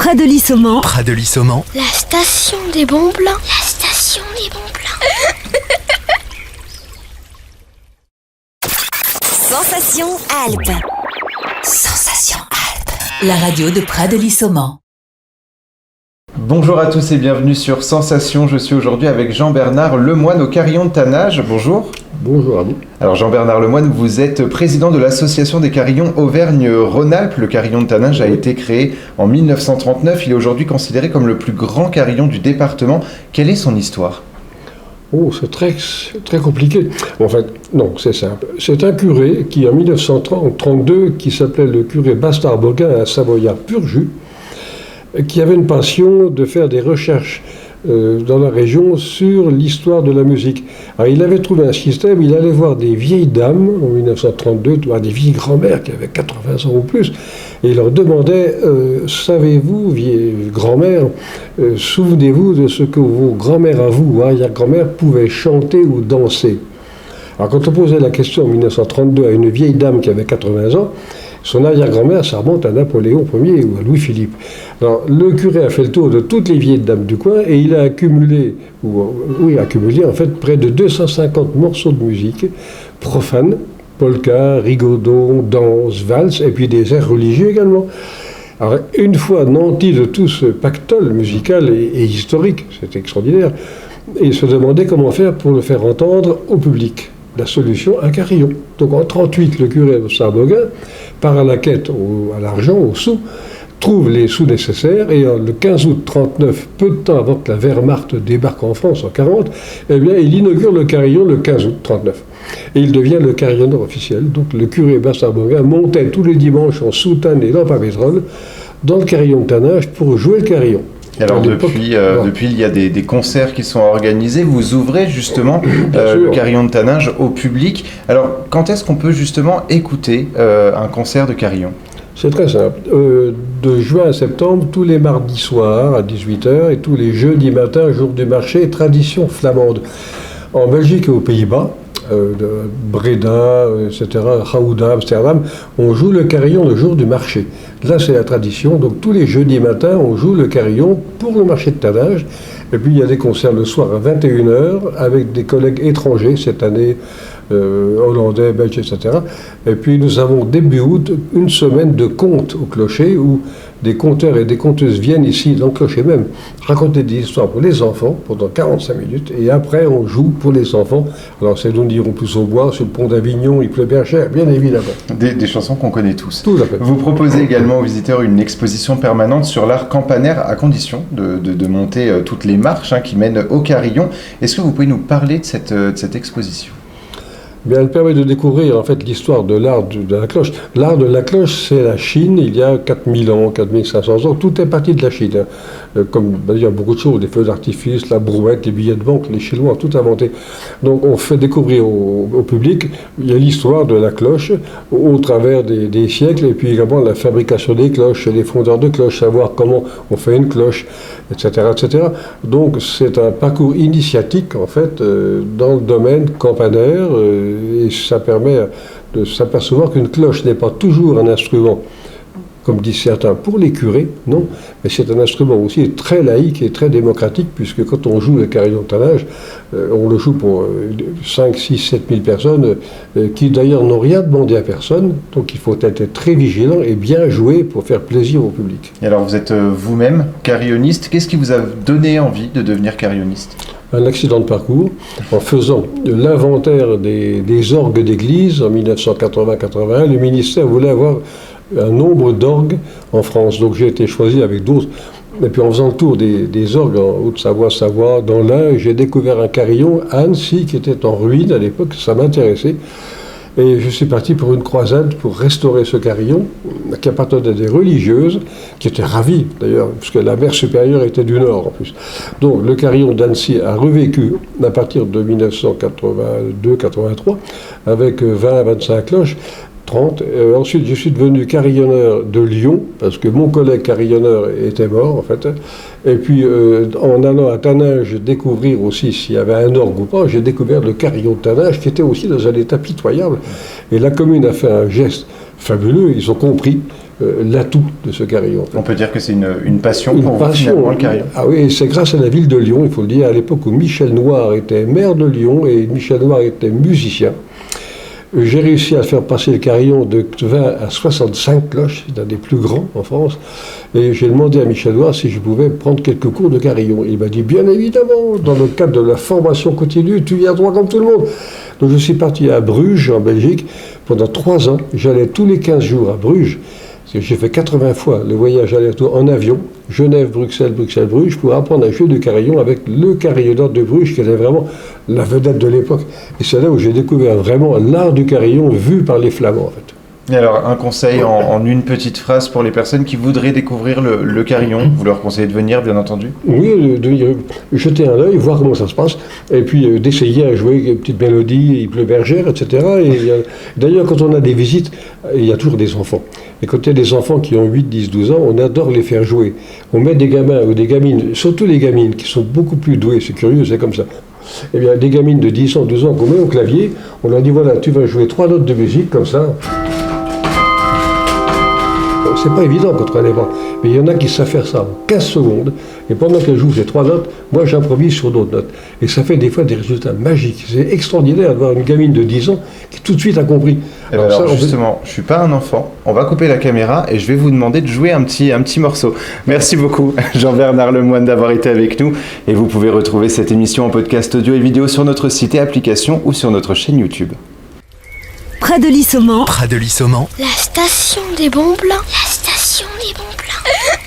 Près de Lissoman. Près de Lissoman. La station des bons blancs. La station des bons blancs. Sensation Alpes. Sensation Alpes. La radio de Près de Lissoman. Bonjour à tous et bienvenue sur Sensation. Je suis aujourd'hui avec Jean-Bernard Lemoine au Carillon de Tannage. Bonjour. Bonjour à vous. Alors Jean-Bernard Lemoine, vous êtes président de l'association des carillons Auvergne-Rhône-Alpes. Le carillon de Tannage a été créé en 1939. Il est aujourd'hui considéré comme le plus grand carillon du département. Quelle est son histoire ? Oh, c'est très compliqué. En fait, non, c'est simple. C'est un curé qui, en 1932, qui s'appelait le curé Bastard-Boguin, un Savoyard pur jus, qui avait une passion de faire des recherches dans la région sur l'histoire de la musique. Alors, il avait trouvé un système, il allait voir des vieilles dames, en 1932, des vieilles grand-mères qui avaient 80 ans ou plus, et il leur demandait, savez-vous, vieille grand-mère, souvenez-vous de ce que vos grand-mères à vous, ou arrière-grand-mères, pouvaient chanter ou danser. Alors quand on posait la question en 1932 à une vieille dame qui avait 80 ans, son arrière-grand-mère, ça remonte à Napoléon Ier ou à Louis-Philippe. Alors, le curé a fait le tour de toutes les vieilles dames du coin et il a accumulé en fait près de 250 morceaux de musique profanes, polka, rigodon, danse, valse et puis des airs religieux également. Alors, une fois nanti de tout ce pactole musical et historique, c'était extraordinaire, et il se demandait comment faire pour le faire entendre au public. La solution, un carillon. Donc en 1938, le curé de Saint-Boguin part à la quête à l'argent, aux sous, trouve les sous nécessaires, et le 15 août 1939, peu de temps avant que la Wehrmacht débarque en France en 1940, eh bien, il inaugure le carillon le 15 août 1939. Et il devient le carillonneur officiel. Donc le curé Bastard-Boguin montait tous les dimanches en soutane et lampe à pétrole dans le carillon de Tannage pour jouer le carillon. Alors depuis, il y a des concerts qui sont organisés. Vous ouvrez justement le carillon de Tannage au public. Alors quand est-ce qu'on peut justement écouter un concert de carillon ? C'est très simple. De juin à septembre, tous les mardis soirs à 18h et tous les jeudis matins, jour du marché, tradition flamande. En Belgique et aux Pays-Bas, de Breda, etc., Gouda, Amsterdam, on joue le carillon le jour du marché. Là, c'est la tradition. Donc, tous les jeudis matins, on joue le carillon pour le marché de Tannage. Et puis, il y a des concerts le soir à 21h avec des collègues étrangers, cette année, hollandais, belges, etc. Et puis, nous avons début août une semaine de contes au clocher où des conteurs et des conteuses viennent ici, dans le clocher même, raconter des histoires pour les enfants pendant 45 minutes. Et après, on joue pour les enfants. Alors, c'est nous dirons plus au bois, sur le pont d'Avignon, il pleut bien cher, bien évidemment. Des chansons qu'on connaît tous. Tout à fait. Vous proposez également aux visiteurs une exposition permanente sur l'art campanaire, à condition de monter toutes les marches qui mènent au carillon. Est-ce que vous pouvez nous parler de cette exposition ? Bien, elle permet de découvrir en fait l'histoire de l'art de la cloche. L'art de la cloche, c'est la Chine, il y a 4000 ans, 4500 ans, tout est parti de la Chine. Comme il y a beaucoup de choses, les feux d'artifice, la brouette, les billets de banque, les Chinois ont tout inventé. Donc on fait découvrir au public, il y a l'histoire de la cloche au travers des siècles, et puis également la fabrication des cloches, les fondeurs de cloches, savoir comment on fait une cloche, etc. etc. Donc c'est un parcours initiatique en fait dans le domaine campanaire, et ça permet de s'apercevoir qu'une cloche n'est pas toujours un instrument, comme disent certains, pour les curés, non, mais c'est un instrument aussi très laïque et très démocratique, puisque quand on joue le carillon de Tannage, on le joue pour 5, 6, 7 000 personnes, qui d'ailleurs n'ont rien demandé à personne, donc il faut être très vigilant et bien jouer pour faire plaisir au public. Et alors vous êtes vous-même carillonniste, qu'est-ce qui vous a donné envie de devenir carillonniste ? Un accident de parcours, en faisant l'inventaire des orgues d'église en 1980-81, le ministère voulait avoir un nombre d'orgues en France. Donc j'ai été choisi avec d'autres. Et puis en faisant le tour des orgues en Haute-Savoie, Savoie, dans l'Ain, j'ai découvert un carillon à Annecy qui était en ruine à l'époque, ça m'intéressait. Et je suis parti pour une croisade pour restaurer ce carillon, qui appartenait à des religieuses, qui étaient ravies d'ailleurs, puisque la mère supérieure était du Nord en plus. Donc le carillon d'Annecy a revécu à partir de 1982-83, avec 20 à 25 cloches. 30. Ensuite, je suis devenu carillonneur de Lyon, parce que mon collègue carillonneur était mort, en fait. Et puis, en allant à Tannage découvrir aussi s'il y avait un orgue ou pas, j'ai découvert le carillon de Tannage, qui était aussi dans un état pitoyable. Et la commune a fait un geste fabuleux. Ils ont compris l'atout de ce carillon. En fait. On peut dire que c'est une passion Une pour vous, passion. finalement, le carillon. Ah oui, c'est grâce à la ville de Lyon, il faut le dire, à l'époque où Michel Noir était maire de Lyon et Michel Noir était musicien. J'ai réussi à faire passer le carillon de 20 à 65 cloches, c'est un des plus grands en France. Et j'ai demandé à Michel Noir si je pouvais prendre quelques cours de carillon. Il m'a dit, bien évidemment, dans le cadre de la formation continue, tu viens droit comme tout le monde. Donc je suis parti à Bruges, en Belgique, pendant 3 ans. J'allais tous les 15 jours à Bruges. J'ai fait 80 fois le voyage aller-retour en avion, Genève, Bruxelles, Bruxelles-Bruges, pour apprendre à jouer du carillon avec le carillonneur de Bruges, qui était vraiment la vedette de l'époque. Et c'est là où j'ai découvert vraiment l'art du carillon vu par les Flamands, en fait. Et alors, un conseil en une petite phrase pour les personnes qui voudraient découvrir le carillon. Vous leur conseillez de venir, bien entendu? Oui, de jeter un œil, voir comment ça se passe, et puis d'essayer à jouer une petite mélodie, il pleut bergère, etc. D'ailleurs, quand on a des visites, il y a toujours des enfants. Et quand il y a des enfants qui ont 8, 10, 12 ans, on adore les faire jouer. On met des gamins ou des gamines, surtout les gamines, qui sont beaucoup plus douées, c'est curieux, c'est comme ça. Eh bien, des gamines de 10 ans, 12 ans qu'on met au clavier, on leur dit, voilà, tu vas jouer 3 notes de musique, comme ça. C'est pas évident quand on les voit, mais il y en a qui savent faire ça en 15 secondes, et pendant qu'elles jouent ces 3 notes, moi j'improvise sur d'autres notes. Et ça fait des fois des résultats magiques. C'est extraordinaire de voir une gamine de 10 ans qui tout de suite a compris. Alors justement, je suis pas un enfant, on va couper la caméra et je vais vous demander de jouer un petit morceau. Merci beaucoup Jean-Bernard Lemoine d'avoir été avec nous, et vous pouvez retrouver cette émission en podcast audio et vidéo sur notre site et application ou sur notre chaîne YouTube. Près de Lissoman. La station des bons plans. La station des bons plans.